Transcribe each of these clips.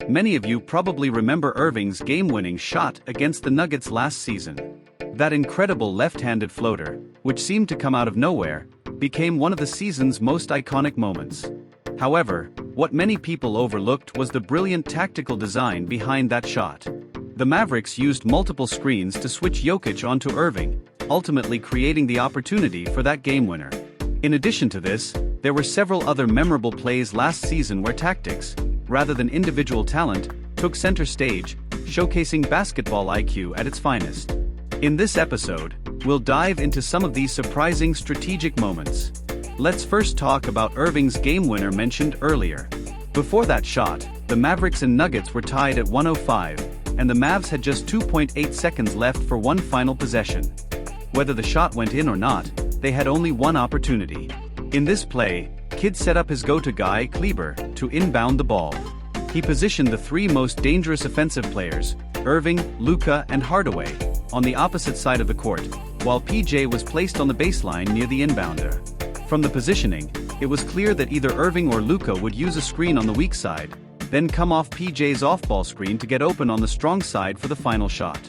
Many of you probably remember Irving's game-winning shot against the Nuggets last season. That incredible left-handed floater, which seemed to come out of nowhere, became one of the season's most iconic moments. However, what many people overlooked was the brilliant tactical design behind that shot. The Mavericks used multiple screens to switch Jokic onto Irving, ultimately creating the opportunity for that game winner. In addition to this, there were several other memorable plays last season where tactics, rather than individual talent, took center stage, showcasing basketball IQ at its finest. In this episode, we'll dive into some of these surprising strategic moments. Let's first talk about Irving's game winner mentioned earlier. Before that shot, the Mavericks and Nuggets were tied at 105, and the Mavs had just 2.8 seconds left for one final possession. Whether the shot went in or not, they had only one opportunity. In this play, Kidd set up his go-to guy, Kleber, to inbound the ball. He positioned the three most dangerous offensive players, Irving, Luka, and Hardaway, on the opposite side of the court, while PJ was placed on the baseline near the inbounder. From the positioning, it was clear that either Irving or Luka would use a screen on the weak side, then come off PJ's off-ball screen to get open on the strong side for the final shot.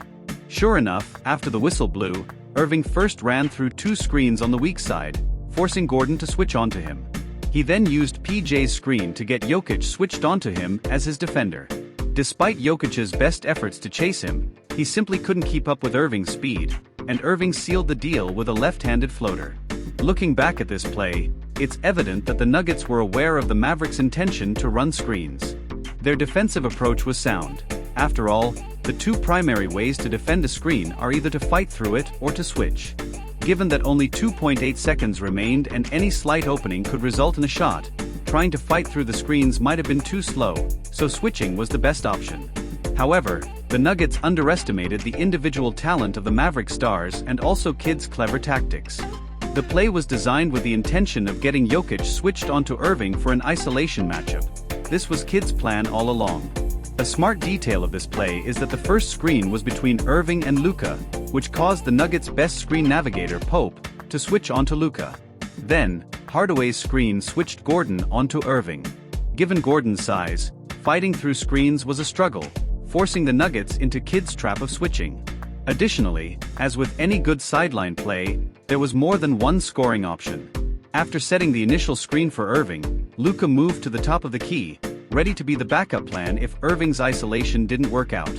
Sure enough, after the whistle blew, Irving first ran through two screens on the weak side, forcing Gordon to switch onto him. He then used PJ's screen to get Jokic switched onto him as his defender. Despite Jokic's best efforts to chase him, he simply couldn't keep up with Irving's speed, and Irving sealed the deal with a left-handed floater. Looking back at this play, it's evident that the Nuggets were aware of the Mavericks' intention to run screens. Their defensive approach was sound. After all, the two primary ways to defend a screen are either to fight through it or to switch. Given that only 2.8 seconds remained and any slight opening could result in a shot, trying to fight through the screens might have been too slow, so switching was the best option. However, the Nuggets underestimated the individual talent of the Maverick stars and also Kidd's clever tactics. The play was designed with the intention of getting Jokic switched onto Irving for an isolation matchup. This was Kidd's plan all along. A smart detail of this play is that the first screen was between Irving and Luka, which caused the Nuggets' best screen navigator, Pope, to switch onto Luka. Then, Hardaway's screen switched Gordon onto Irving. Given Gordon's size, fighting through screens was a struggle, forcing the Nuggets into Kidd's trap of switching. Additionally, as with any good sideline play, there was more than one scoring option. After setting the initial screen for Irving, Luka moved to the top of the key, ready to be the backup plan if Irving's isolation didn't work out.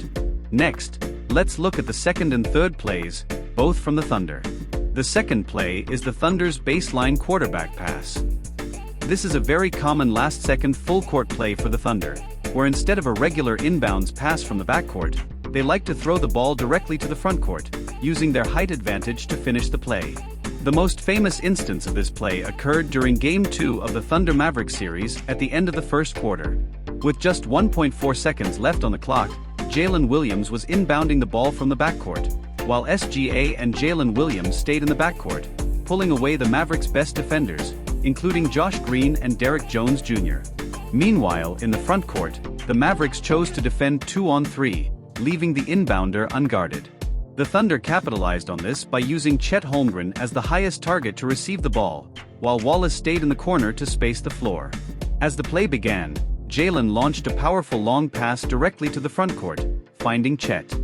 Next, let's look at the second and third plays, both from the Thunder. The second play is the Thunder's baseline quarterback pass. This is a very common last-second full-court play for the Thunder, where instead of a regular inbounds pass from the backcourt, they like to throw the ball directly to the frontcourt, using their height advantage to finish the play. The most famous instance of this play occurred during Game 2 of the Thunder Mavericks series at the end of the first quarter. With just 1.4 seconds left on the clock, Jalen Williams was inbounding the ball from the backcourt, while SGA and Jalen Williams stayed in the backcourt, pulling away the Mavericks' best defenders, including Josh Green and Derrick Jones Jr. Meanwhile, in the frontcourt, the Mavericks chose to defend 2-on-3, leaving the inbounder unguarded. The Thunder capitalized on this by using Chet Holmgren as the highest target to receive the ball, while Wallace stayed in the corner to space the floor. As the play began, Jalen launched a powerful long pass directly to the frontcourt, finding Chet.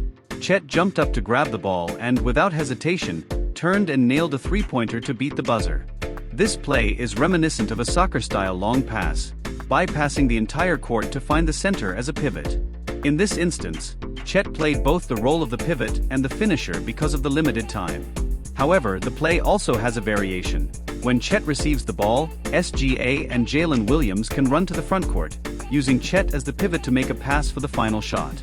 Chet jumped up to grab the ball and, without hesitation, turned and nailed a three-pointer to beat the buzzer. This play is reminiscent of a soccer-style long pass, bypassing the entire court to find the center as a pivot. In this instance, Chet played both the role of the pivot and the finisher because of the limited time. However, the play also has a variation. When Chet receives the ball, SGA and Jalen Williams can run to the frontcourt, using Chet as the pivot to make a pass for the final shot.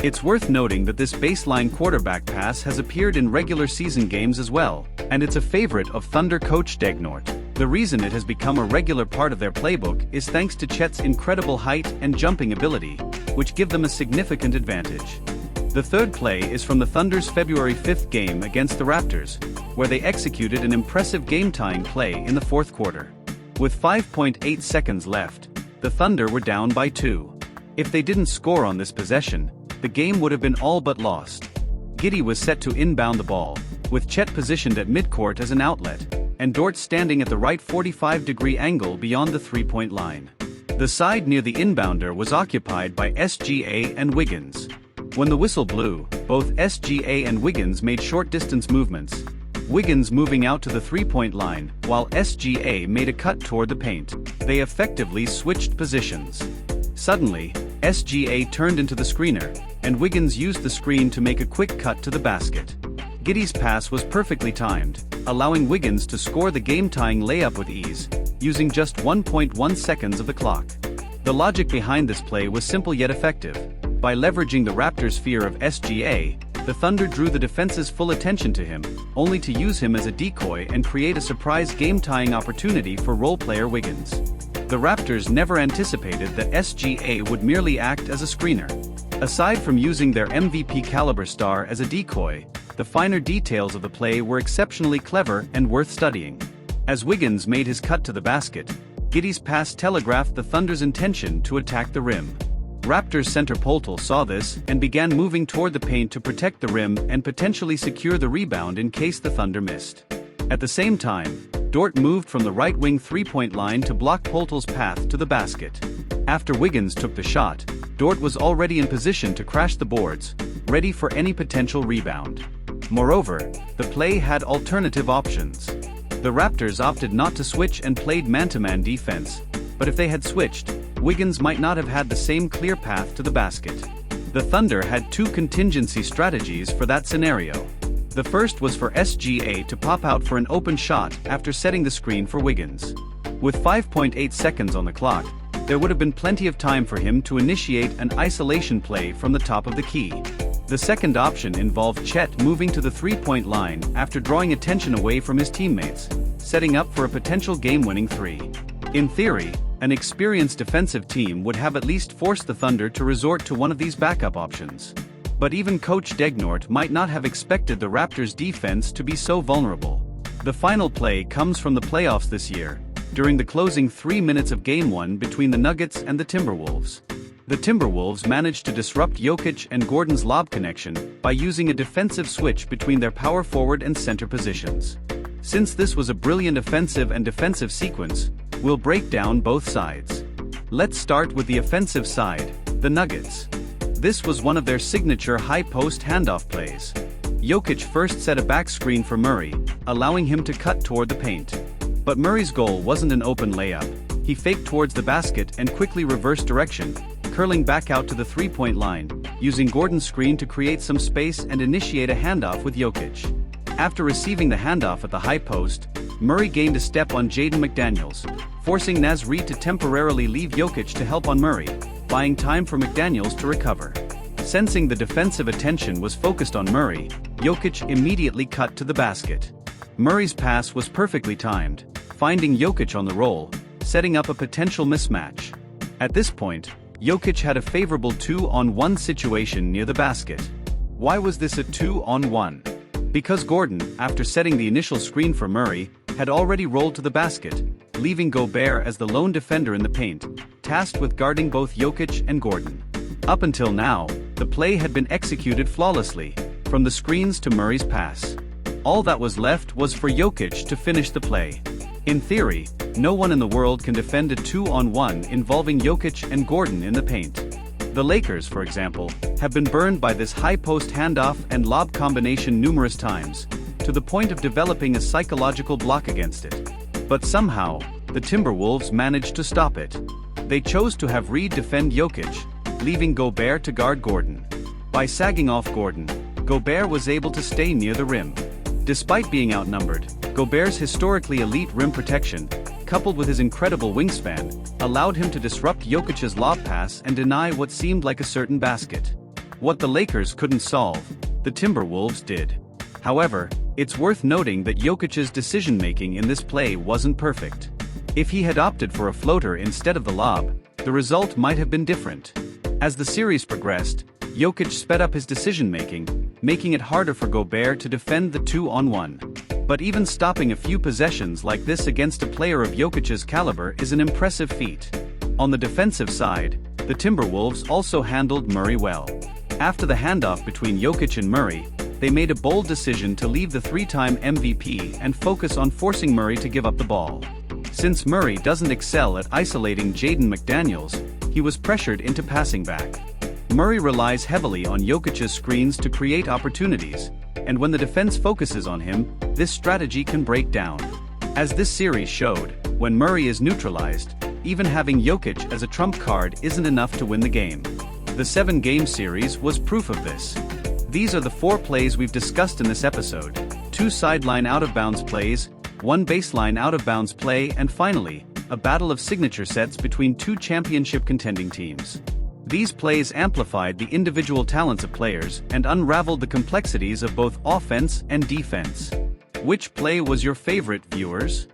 It's worth noting that this baseline quarterback pass has appeared in regular season games as well, and it's a favorite of Thunder coach Degnort. The reason it has become a regular part of their playbook is thanks to Chet's incredible height and jumping ability, which give them a significant advantage. The third play is from the Thunder's February 5th game against the Raptors, where they executed an impressive game-tying play in the fourth quarter. With 5.8 seconds left, the Thunder were down by 2. If they didn't score on this possession, the game would have been all but lost. Giddey was set to inbound the ball, with Chet positioned at midcourt as an outlet, and Dort standing at the right 45-degree angle beyond the three-point line. The side near the inbounder was occupied by SGA and Wiggins. When the whistle blew, both SGA and Wiggins made short-distance movements, Wiggins moving out to the three-point line, while SGA made a cut toward the paint. They effectively switched positions. Suddenly, SGA turned into the screener, and Wiggins used the screen to make a quick cut to the basket. Giddey's pass was perfectly timed, allowing Wiggins to score the game-tying layup with ease, using just 1.1 seconds of the clock. The logic behind this play was simple yet effective. By leveraging the Raptors' fear of SGA, the Thunder drew the defense's full attention to him, only to use him as a decoy and create a surprise game-tying opportunity for role player Wiggins. The Raptors never anticipated that SGA would merely act as a screener. Aside from using their MVP-caliber star as a decoy, the finer details of the play were exceptionally clever and worth studying. As Wiggins made his cut to the basket, Giddey's pass telegraphed the Thunder's intention to attack the rim. Raptors center Poeltl saw this and began moving toward the paint to protect the rim and potentially secure the rebound in case the Thunder missed. At the same time, Dort moved from the right wing three-point line to block Poeltl's path to the basket. After Wiggins took the shot, Dort was already in position to crash the boards, ready for any potential rebound. Moreover, the play had alternative options. The Raptors opted not to switch and played man-to-man defense, but if they had switched, Wiggins might not have had the same clear path to the basket. The Thunder had two contingency strategies for that scenario. The first was for SGA to pop out for an open shot after setting the screen for Wiggins. With 5.8 seconds on the clock, there would have been plenty of time for him to initiate an isolation play from the top of the key. The second option involved Chet moving to the three-point line after drawing attention away from his teammates, setting up for a potential game-winning three. In theory, an experienced defensive team would have at least forced the Thunder to resort to one of these backup options. But even Coach Degnort might not have expected the Raptors' defense to be so vulnerable. The final play comes from the playoffs this year, during the closing 3 minutes of Game 1 between the Nuggets and the Timberwolves. The Timberwolves managed to disrupt Jokic and Gordon's lob connection by using a defensive switch between their power forward and center positions. Since this was a brilliant offensive and defensive sequence, we'll break down both sides. Let's start with the offensive side, the Nuggets. This was one of their signature high-post handoff plays. Jokic first set a back screen for Murray, allowing him to cut toward the paint. But Murray's goal wasn't an open layup. He faked towards the basket and quickly reversed direction, curling back out to the three-point line, using Gordon's screen to create some space and initiate a handoff with Jokic. After receiving the handoff at the high post, Murray gained a step on Jaden McDaniels, forcing Naz Reid to temporarily leave Jokic to help on Murray, buying time for McDaniels to recover. Sensing the defensive attention was focused on Murray, Jokic immediately cut to the basket. Murray's pass was perfectly timed, finding Jokic on the roll, setting up a potential mismatch. At this point, Jokic had a favorable 2-on-1 situation near the basket. Why was this a 2-on-1? Because Gordon, after setting the initial screen for Murray, had already rolled to the basket, leaving Gobert as the lone defender in the paint, tasked with guarding both Jokic and Gordon. Up until now, the play had been executed flawlessly, from the screens to Murray's pass. All that was left was for Jokic to finish the play. In theory, no one in the world can defend a 2-on-1 involving Jokic and Gordon in the paint. The Lakers, for example, have been burned by this high-post handoff and lob combination numerous times, to the point of developing a psychological block against it. But somehow, the Timberwolves managed to stop it. They chose to have Reid defend Jokic, leaving Gobert to guard Gordon. By sagging off Gordon, Gobert was able to stay near the rim. Despite being outnumbered, Gobert's historically elite rim protection, coupled with his incredible wingspan, allowed him to disrupt Jokic's lob pass and deny what seemed like a certain basket. What the Lakers couldn't solve, the Timberwolves did. However, it's worth noting that Jokic's decision-making in this play wasn't perfect. If he had opted for a floater instead of the lob, the result might have been different. As the series progressed, Jokic sped up his decision-making, making it harder for Gobert to defend the 2-on-1. But even stopping a few possessions like this against a player of Jokic's caliber is an impressive feat. On the defensive side, the Timberwolves also handled Murray well. After the handoff between Jokic and Murray, they made a bold decision to leave the three-time MVP and focus on forcing Murray to give up the ball. Since Murray doesn't excel at isolating Jaden McDaniels, he was pressured into passing back. Murray relies heavily on Jokic's screens to create opportunities, and when the defense focuses on him, this strategy can break down. As this series showed, when Murray is neutralized, even having Jokic as a trump card isn't enough to win the game. The 7-game series was proof of this. These are the 4 plays we've discussed in this episode: 2 sideline out-of-bounds plays, 1 baseline out-of-bounds play, and finally, a battle of signature sets between 2 championship contending teams. These plays amplified the individual talents of players and unraveled the complexities of both offense and defense. Which play was your favorite, viewers?